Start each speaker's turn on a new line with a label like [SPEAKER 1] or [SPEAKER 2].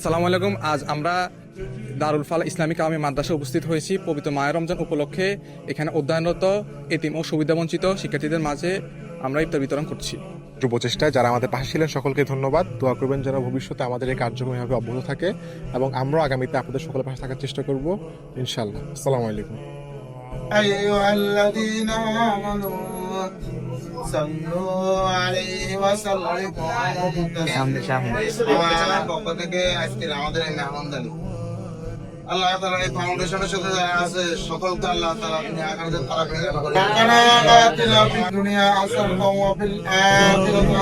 [SPEAKER 1] আসসালামু আলাইকুম। আজ আমরা দারুল ফালা ইসলামিক আওয়ামী মাদ্রাসায় উপস্থিত হয়েছি। পবিত্র মাহে রমজান উপলক্ষে এখানে অধ্যয়নরত এতিম ও সুবিধাবঞ্চিত শিক্ষার্থীদের মাঝে আমরা ইফতার বিতরণ করছি।
[SPEAKER 2] প্রচেষ্টায় যারা আমাদের পাশে ছিলেন সকলকে ধন্যবাদ। দোয়া করবেন যেন ভবিষ্যতে আমাদের এই কার্যক্রম এভাবে অব্যাহত থাকে এবং আমরা আগামীতে আপনাদের সকলের পাশে থাকার চেষ্টা করব ইনশাআল্লাহ। আসসালামু আলাইকুম।
[SPEAKER 3] أيها الذين آمنوا صلوا عليه وسلموا تسليما পক্ষ থেকে আজকের আমাদের এই মেহমানদারি আল্লাহ তাআলা এই ফাউন্ডেশনের সাথে যারা আছে সকলকে আল্লাহ তাআলা দুনিয়া আখিরাতে তারা করে রাখেন। আতিনা ফিদ দুনিয়া হাসানাতাও ওয়া ফিল আখিরাতি